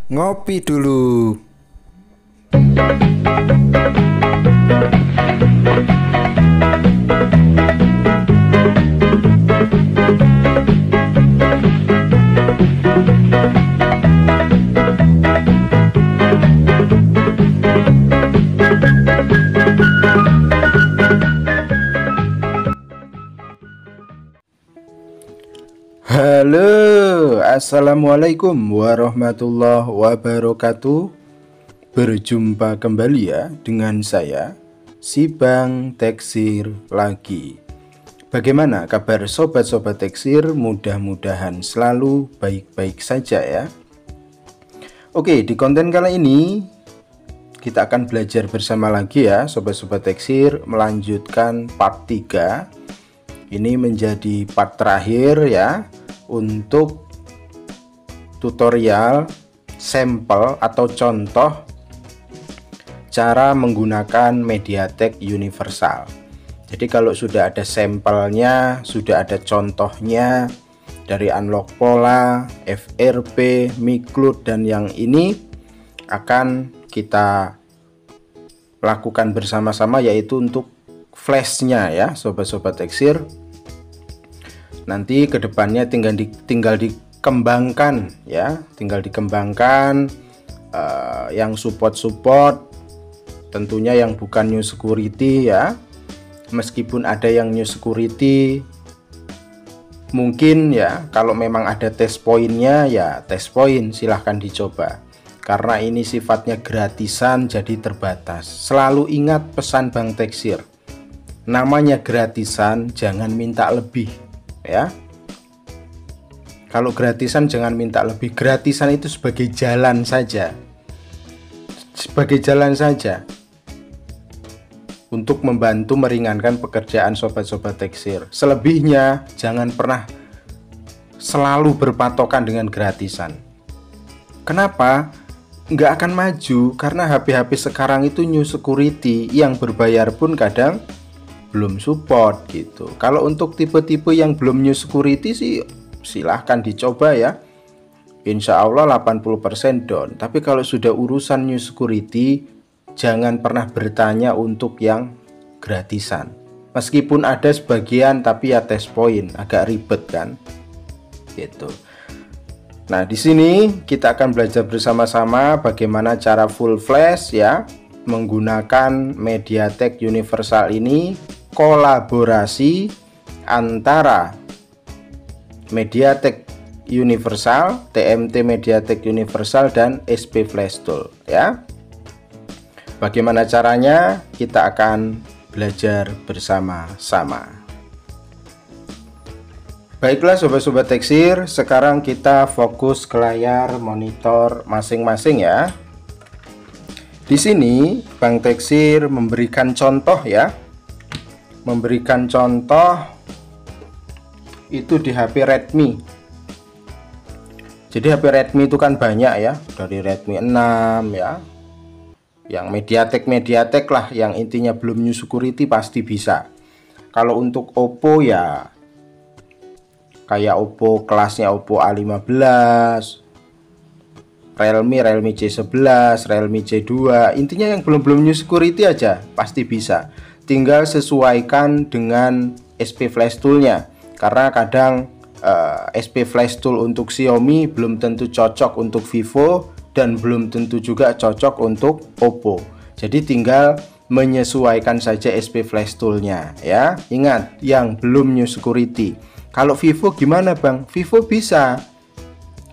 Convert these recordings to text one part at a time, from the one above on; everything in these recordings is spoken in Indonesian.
Ngopi dulu. Halo, assalamualaikum warahmatullahi wabarakatuh. Berjumpa kembali ya dengan saya, si Bang Teksir lagi. Bagaimana kabar sobat-sobat Teksir? Mudah-mudahan selalu baik-baik saja ya. Oke, di konten kali ini kita akan belajar bersama lagi ya sobat-sobat Teksir, melanjutkan part 3. Ini menjadi part terakhir ya untuk tutorial sampel atau contoh cara menggunakan MediaTek Universal. Jadi kalau sudah ada sampelnya, sudah ada contohnya dari unlock pola, FRP, Micloud, dan yang ini akan kita lakukan bersama-sama, yaitu untuk flashnya ya sobat-sobat Teksir. Nanti kedepannya tinggal dikembangkan ya, yang support tentunya yang bukan new security ya. Meskipun ada yang new security, mungkin ya kalau memang ada test pointnya ya test point silahkan dicoba, karena ini sifatnya gratisan jadi terbatas. Selalu ingat pesan Bang Teksir, namanya gratisan jangan minta lebih ya. Kalau gratisan jangan minta lebih. Gratisan itu sebagai jalan saja, untuk membantu meringankan pekerjaan sobat-sobat Teksir. Selebihnya jangan pernah selalu berpatokan dengan gratisan. Kenapa? Nggak akan maju, karena HP-HP sekarang itu new security, yang berbayar pun kadang belum support gitu. Kalau untuk tipe-tipe yang belum new security sih silahkan dicoba ya, insya Allah 80% down. Tapi kalau sudah urusan new security, jangan pernah bertanya untuk yang gratisan. Meskipun ada sebagian, tapi ya test point, agak ribet kan gitu. Nah, di sini kita akan belajar bersama-sama bagaimana cara full flash ya menggunakan MediaTek Universal ini, kolaborasi antara MediaTek Universal, TMT MediaTek Universal, dan SP Flash Tool ya. Bagaimana caranya? Kita akan belajar bersama-sama. Baiklah sobat-sobat Teksir, sekarang kita fokus ke layar monitor masing-masing ya. Di sini Bang Teksir memberikan contoh ya. Memberikan contoh itu di HP Redmi. Jadi HP Redmi itu kan banyak ya, dari Redmi 6 ya, yang MediaTek lah, yang intinya belum new security pasti bisa. Kalau untuk Oppo ya kayak Oppo kelasnya Oppo A15, Realme C11, Realme C2, intinya yang belum new security aja pasti bisa. Tinggal sesuaikan dengan SP Flash Tool-nya, karena kadang SP Flash Tool untuk Xiaomi belum tentu cocok untuk Vivo, dan belum tentu juga cocok untuk Oppo. Jadi tinggal menyesuaikan saja SP Flash Tool-nya ya. Ingat, yang belum new security. Kalau Vivo gimana Bang? Vivo bisa.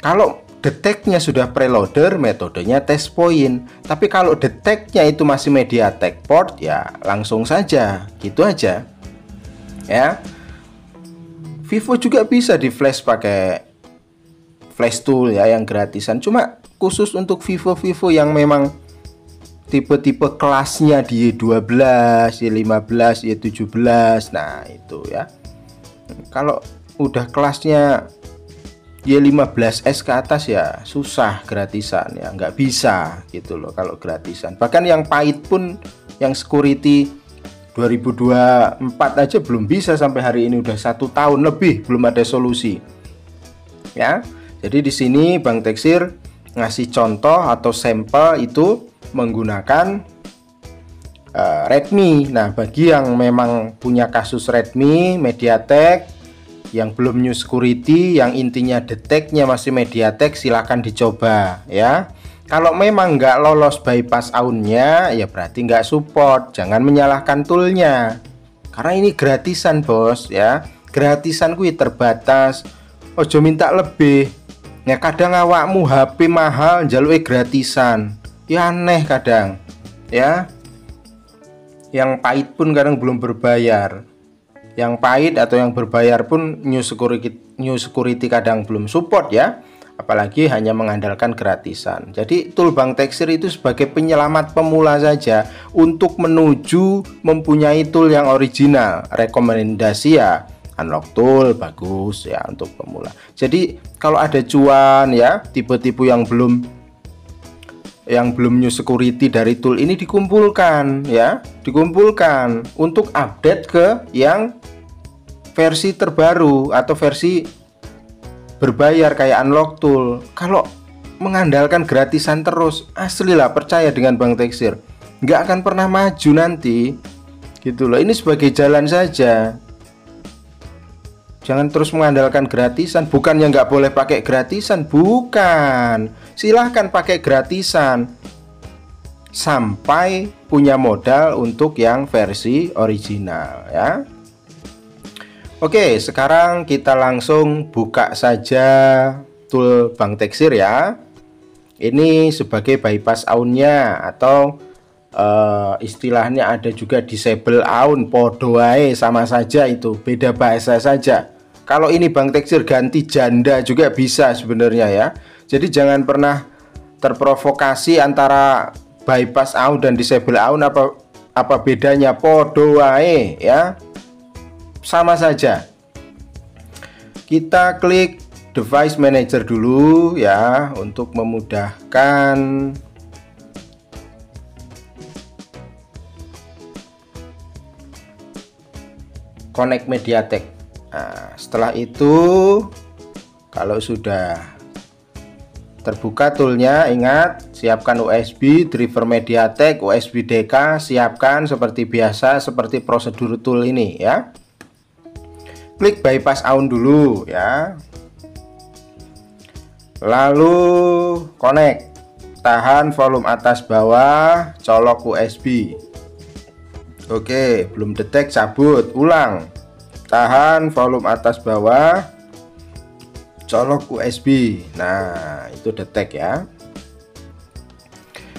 Kalau detect-nya sudah preloader, metodenya test point. Tapi kalau detect-nya itu masih MediaTek port, ya langsung saja, gitu aja ya. Vivo juga bisa di flash pakai Flash Tool ya, yang gratisan. Cuma khusus untuk Vivo yang memang tipe-tipe kelasnya di Y12, Y15, Y17, nah itu ya. Kalau udah kelasnya Y15S ke atas ya susah gratisan ya, nggak bisa gitu loh kalau gratisan. Bahkan yang pahit pun, yang security 2024 aja belum bisa sampai hari ini, udah 1 tahun lebih belum ada solusi ya. Jadi di sini Bang Teksir ngasih contoh atau sampel itu menggunakan Redmi. Nah, bagi yang memang punya kasus Redmi, MediaTek, yang belum new security, yang intinya deteknya masih MediaTek, silahkan dicoba ya. Kalau memang nggak lolos bypass AUN-nya, ya berarti nggak support. Jangan menyalahkan toolnya, karena ini gratisan bos ya. Gratisan kuwi terbatas, ojo minta lebih. Ya kadang awakmu HP mahal njaluke gratisan, ya aneh kadang ya. Yang pahit pun kadang belum berbayar. Yang pahit atau yang berbayar pun new security kadang belum support ya. Apalagi hanya mengandalkan gratisan. Jadi tool Bang Taxir itu sebagai penyelamat pemula saja untuk menuju mempunyai tool yang original. Rekomendasi ya Unlock Tool bagus ya untuk pemula. Jadi kalau ada cuan ya, tipe-tipe yang belum new security dari tool ini dikumpulkan ya, dikumpulkan untuk update ke yang versi terbaru atau versi berbayar kayak Unlock Tool. Kalau mengandalkan gratisan terus, asli lah, percaya dengan Bang Taxir, nggak akan pernah maju nanti gitu loh. Ini sebagai jalan saja, jangan terus mengandalkan gratisan. Bukannya nggak boleh pakai gratisan, bukan, silahkan pakai gratisan sampai punya modal untuk yang versi original ya. Oke, sekarang kita langsung buka saja tool Bang Taxir ya. Ini sebagai bypass AUN-nya atau istilahnya ada juga disable AUN, podo ae, sama saja itu, beda bahasa saja. Kalau ini Bang Taxir ganti janda juga bisa sebenarnya ya. Jadi jangan pernah terprovokasi antara bypass AUN dan disable AUN, apa bedanya, podo ae ya. Sama saja. Kita klik device manager dulu ya untuk memudahkan. Connect MediaTek. Nah, setelah itu kalau sudah terbuka toolnya, ingat siapkan USB, driver MediaTek, USB DK, siapkan seperti biasa, seperti prosedur tool ini ya. Klik bypass AUN dulu ya. Lalu connect. Tahan volume atas bawah, colok USB. Oke, belum detect, cabut, ulang. Tahan volume atas bawah, colok USB. Nah, itu detect ya.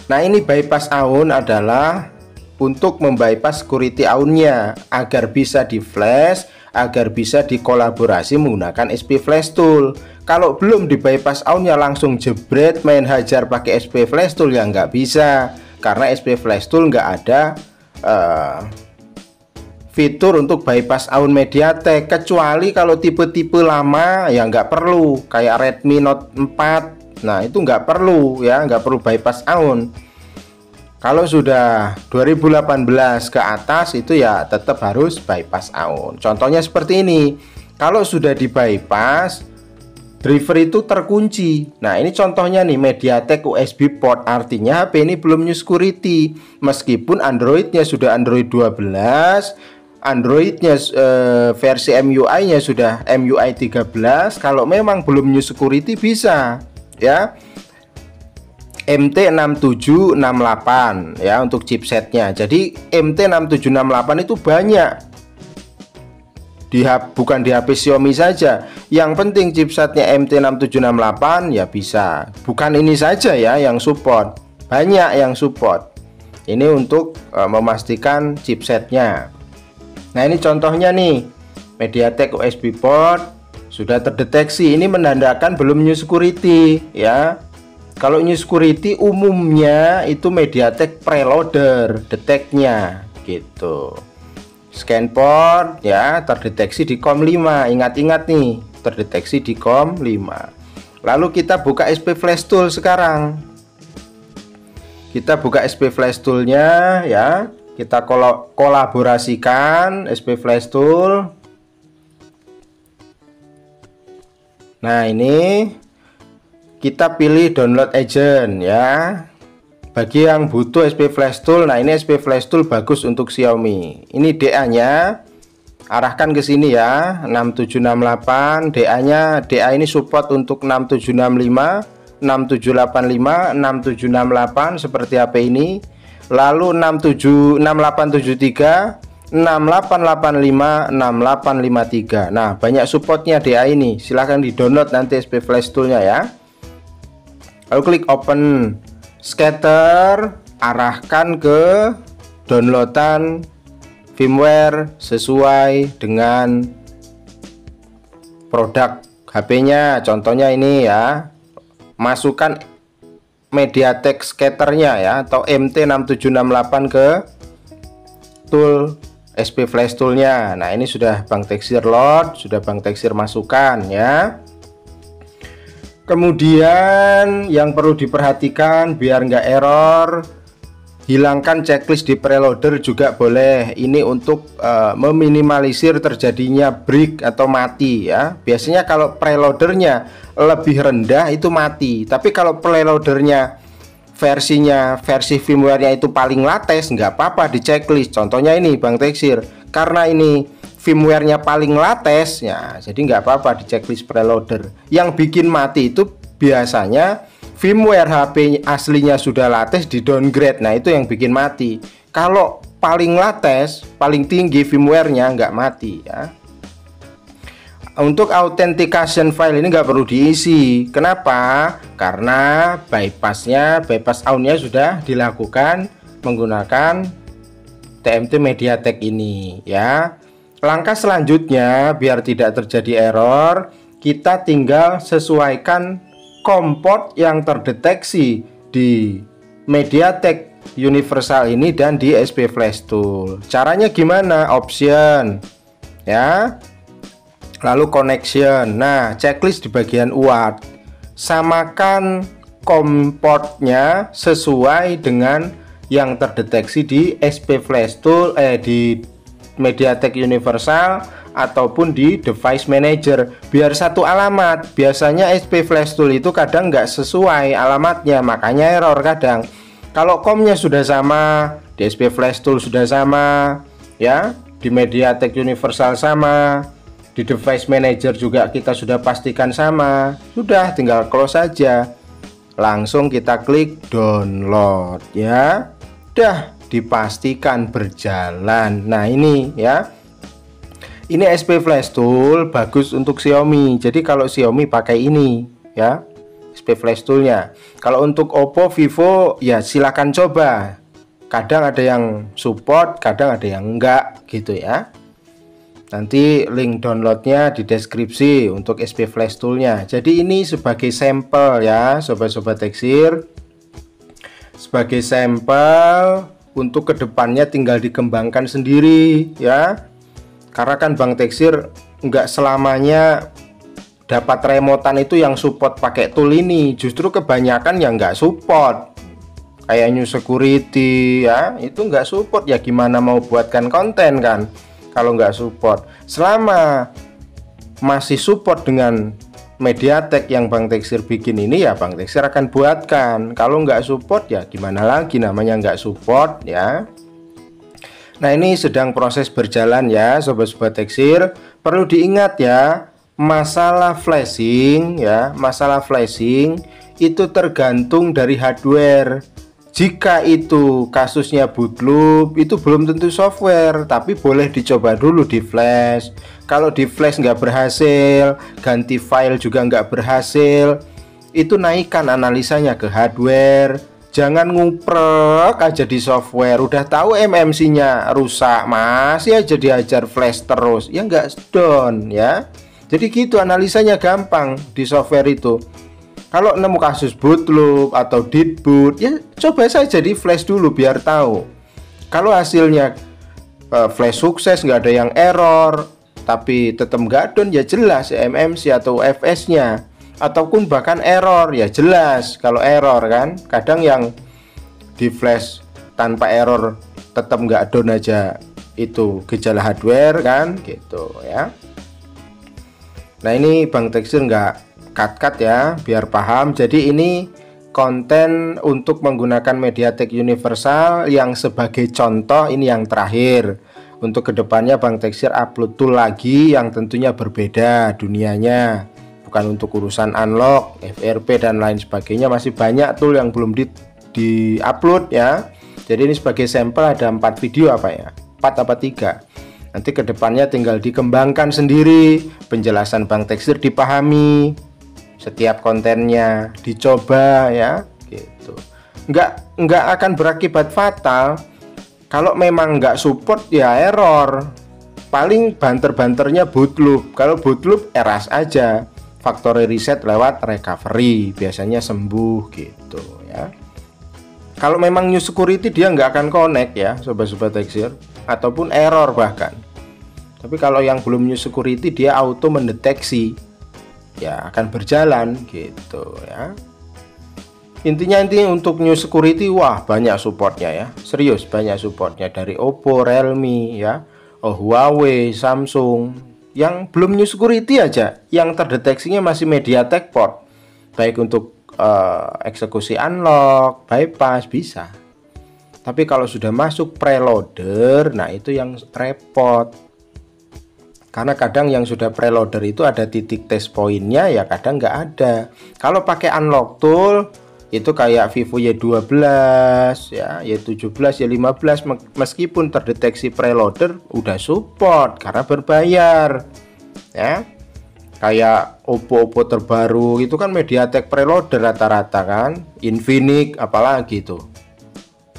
Nah, ini bypass AUN adalah untuk membypass security AUN-nya agar bisa di flash, agar bisa dikolaborasi menggunakan SP Flash Tool. Kalau belum di bypass AUN-nya langsung jebret main hajar pakai SP Flash Tool ya nggak bisa, karena SP Flash Tool nggak ada fitur untuk bypass AUN MediaTek, kecuali kalau tipe-tipe lama ya nggak perlu, kayak Redmi Note 4. Nah itu nggak perlu ya, nggak perlu bypass AUN. Kalau sudah 2018 ke atas itu ya tetap harus bypass AUN. Contohnya seperti ini. Kalau sudah di bypass, driver itu terkunci. Nah ini contohnya nih, MediaTek USB port, artinya HP ini belum new security. Meskipun Androidnya sudah Android 12, Androidnya versi MUI-nya sudah MUI 13. Kalau memang belum new security bisa ya MT6768 ya untuk chipsetnya. Jadi MT6768 itu banyak bukan di HP Xiaomi saja. Yang penting chipsetnya MT6768 ya bisa. Bukan ini saja ya yang support, banyak yang support. Ini untuk memastikan chipsetnya. Nah ini contohnya nih, MediaTek USB port sudah terdeteksi. Ini menandakan belum new security ya. Kalau new security umumnya itu MediaTek preloader deteknya gitu. Scan port ya, terdeteksi di COM5. Ingat-ingat nih, terdeteksi di COM5. Lalu kita buka SP Flash Tool sekarang. Kita buka SP Flash Tool-nya ya. Kita kolaborasikan SP Flash Tool. Nah ini kita pilih download agent ya. Bagi yang butuh SP Flash Tool, nah ini SP Flash Tool bagus untuk Xiaomi. Ini DA nya arahkan ke sini ya, 6768. DA ini support untuk 6765, 6785, 6768 seperti HP ini. Lalu 6873, 6885, 6853. Nah, banyak supportnya DA ini. Silahkan di download nanti SP Flash Toolnya ya. Lalu klik open. Scatter, arahkan ke downloadan firmware sesuai dengan produk HP-nya. Contohnya ini ya, masukkan MediaTek scatternya ya, atau MT6768 ke tool SP Flash Toolnya. Nah ini sudah Bang Teksir load, sudah Bang Teksir masukkan ya. Kemudian yang perlu diperhatikan biar nggak error, hilangkan checklist di preloader juga boleh. Ini untuk meminimalisir terjadinya break atau mati ya. Biasanya kalau preloadernya lebih rendah itu mati, tapi kalau preloadernya versi firmware-nya itu paling lates, nggak apa-apa di checklist. Contohnya ini Bang Teksir, karena ini firmware-nya paling lates ya, jadi nggak apa-apa di checklist preloader. Yang bikin mati itu biasanya firmware HP aslinya sudah lates di downgrade. Nah itu yang bikin mati. Kalau paling lates, paling tinggi firmware-nya nggak mati ya. Untuk authentication file ini nggak perlu diisi. Kenapa? Karena bypass on-nya sudah dilakukan menggunakan TMT MediaTek ini ya. Langkah selanjutnya biar tidak terjadi error, kita tinggal sesuaikan COM port yang terdeteksi di MediaTek Universal ini dan di SP Flash Tool. Caranya gimana? Option ya, lalu connection. Nah checklist di bagian UART, samakan COM portnya sesuai dengan yang terdeteksi di SP Flash Tool di MediaTek Universal ataupun di device manager, biar satu alamat. Biasanya SP Flash Tool itu kadang nggak sesuai alamatnya, makanya error kadang. Kalau COM-nya sudah sama, di SP Flash Tool sudah sama ya, di MediaTek Universal sama, di device manager juga kita sudah pastikan sama, sudah tinggal close saja, langsung kita klik download ya, udah dipastikan berjalan. Nah ini ya, ini SP Flash Tool bagus untuk Xiaomi. Jadi kalau Xiaomi pakai ini ya, SP Flash Toolnya. Kalau untuk Oppo, Vivo ya silakan coba. Kadang ada yang support, kadang ada yang enggak gitu ya. Nanti link downloadnya di deskripsi untuk SP Flash Toolnya. Jadi ini sebagai sampel ya sobat-sobat Teksir, sebagai sampel. Untuk kedepannya tinggal dikembangkan sendiri ya, karena kan Bang Teksir nggak selamanya dapat remotan itu yang support pakai tool ini. Justru kebanyakan yang nggak support, kayak New Security ya, itu nggak support. Ya gimana mau buatkan konten kan kalau nggak support. Selama masih support dengan MediaTek yang Bang Teksir bikin ini ya Bang Teksir akan buatkan. Kalau nggak support ya gimana lagi, namanya nggak support ya. Nah ini sedang proses berjalan ya sobat-sobat Teksir. Perlu diingat ya, masalah flashing ya, masalah flashing itu tergantung dari hardware. Jika itu kasusnya bootloop, itu belum tentu software, tapi boleh dicoba dulu di flash. Kalau di flash nggak berhasil, ganti file juga nggak berhasil, itu naikkan analisanya ke hardware. Jangan nguprek aja di software. Udah tahu MMC-nya rusak, masih aja diajar flash terus, ya nggak down ya. Jadi gitu analisanya gampang di software itu. Kalau nemu kasus bootloop atau did boot, ya coba saja di flash dulu biar tahu. Kalau hasilnya flash sukses, nggak ada yang error, tapi tetap nggak down, ya jelas MMC atau FS-nya. Ataupun bahkan error, ya jelas kalau error kan. Kadang yang di flash tanpa error tetap nggak down aja, itu gejala hardware kan gitu ya. Nah ini Bang Teksir nggak cut ya biar paham. Jadi ini konten untuk menggunakan MediaTek Universal yang sebagai contoh ini yang terakhir. Untuk kedepannya Bang Teksir upload tool lagi yang tentunya berbeda dunianya, bukan untuk urusan unlock, FRP dan lain sebagainya. Masih banyak tool yang belum di upload ya. Jadi ini sebagai sampel ada 4 video apa ya, 4 apa 3. Nanti kedepannya tinggal dikembangkan sendiri, penjelasan Bang Teksir dipahami, setiap kontennya dicoba ya gitu. Nggak akan berakibat fatal. Kalau memang nggak support ya error, paling banter-banternya boot loop. Kalau boot loop eras aja, factory reset lewat recovery, biasanya sembuh gitu ya. Kalau memang new security dia nggak akan connect ya sobat-sobat Teksir, ataupun error bahkan. Tapi kalau yang belum new security dia auto mendeteksi, ya akan berjalan gitu ya. Intinya untuk new security wah banyak supportnya ya, serius banyak supportnya dari Oppo, Realme ya, Huawei, Samsung. Yang belum new security aja yang terdeteksinya masih MediaTek port, baik untuk eksekusi unlock, bypass bisa. Tapi kalau sudah masuk preloader, nah itu yang repot. Karena kadang yang sudah preloader itu ada titik test pointnya ya, kadang nggak ada. Kalau pakai unlock tool itu kayak Vivo Y12 ya, Y17, Y15 meskipun terdeteksi preloader udah support karena berbayar ya. Kayak Oppo terbaru itu kan MediaTek preloader rata-rata kan, Infinix apalagi tuh,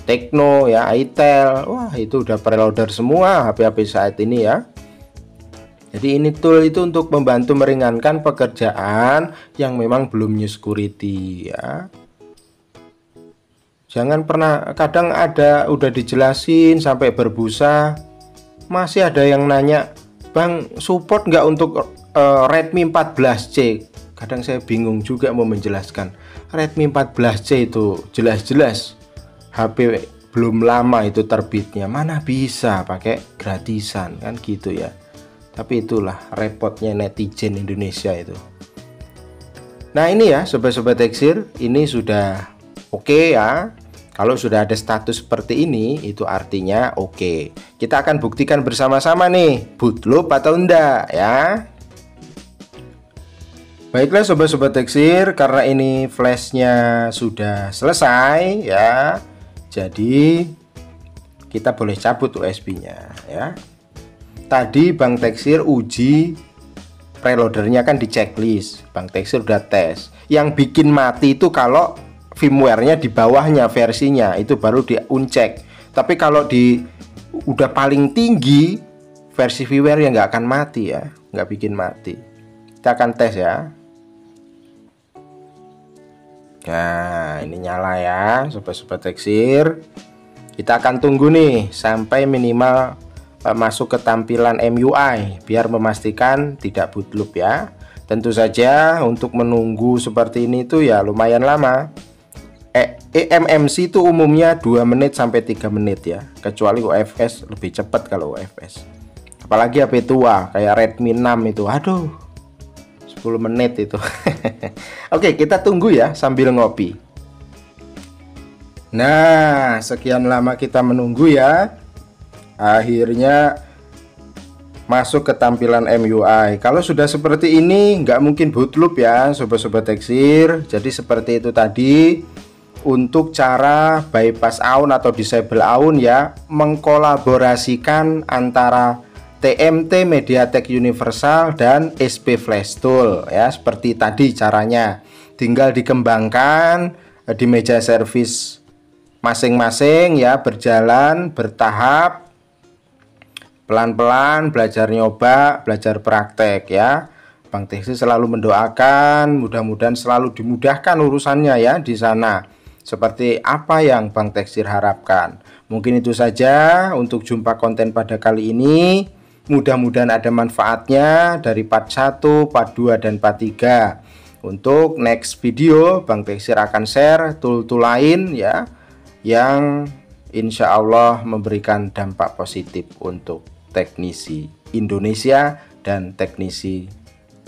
Tecno ya, Itel, wah itu udah preloader semua HP-HP saat ini ya. Jadi ini tool itu untuk membantu meringankan pekerjaan yang memang belum new security ya. Jangan pernah, kadang ada udah dijelasin sampai berbusa masih ada yang nanya, Bang support nggak untuk Redmi 14C? Kadang saya bingung juga mau menjelaskan. Redmi 14C itu jelas-jelas HP belum lama itu terbitnya, mana bisa pakai gratisan kan gitu ya. Tapi itulah repotnya netizen Indonesia itu. Nah ini ya sobat-sobat Teksir, ini sudah oke ya. Kalau sudah ada status seperti ini itu artinya oke. Kita akan buktikan bersama-sama nih boot loop atau enggak ya. Baiklah sobat-sobat Teksir, karena ini flashnya sudah selesai ya, jadi kita boleh cabut USB-nya ya. Tadi Bang Teksir uji preloadernya kan di checklist, Bang Teksir udah tes. Yang bikin mati itu kalau firmware-nya di bawahnya versinya itu baru di uncheck. Tapi kalau di udah paling tinggi versi firmware yang nggak akan mati ya, nggak bikin mati. Kita akan tes ya. Nah ini nyala ya sobat-sobat Teksir. Kita akan tunggu nih sampai minimal masuk ke tampilan MUI biar memastikan tidak boot loop ya. Tentu saja untuk menunggu seperti ini tuh ya lumayan lama. eMMC itu umumnya 2 menit sampai 3 menit ya, kecuali UFS lebih cepat kalau UFS. Apalagi HP tua kayak Redmi 6 itu, aduh 10 menit itu. Oke, kita tunggu ya sambil ngopi. Nah, sekian lama kita menunggu ya. Akhirnya masuk ke tampilan MUI. Kalau sudah seperti ini nggak mungkin boot loop ya sobat-sobat Teksir. Jadi seperti itu tadi untuk cara bypass AUN atau disable AUN ya, mengkolaborasikan antara TMT MediaTek Universal dan SP Flash Tool ya, seperti tadi caranya. Tinggal dikembangkan di meja service masing-masing ya, berjalan bertahap, pelan-pelan belajar nyoba, belajar praktek ya. Bang Teksir selalu mendoakan mudah-mudahan selalu dimudahkan urusannya ya di sana, seperti apa yang Bang Teksir harapkan. Mungkin itu saja untuk jumpa konten pada kali ini. Mudah-mudahan ada manfaatnya dari part 1, part 2, dan part 3. Untuk next video Bang Teksir akan share tool-tool lain ya, yang insya Allah memberikan dampak positif untuk teknisi Indonesia dan teknisi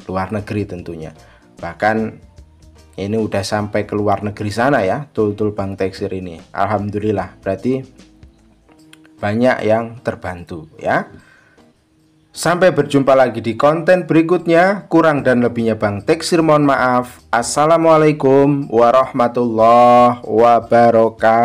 luar negeri tentunya. Bahkan ini udah sampai ke luar negeri sana ya, tool-tool bank teksir ini. Alhamdulillah, berarti banyak yang terbantu ya. Sampai berjumpa lagi di konten berikutnya. Kurang dan lebihnya Bang Teksir mohon maaf. Assalamualaikum warahmatullahi wabarakatuh.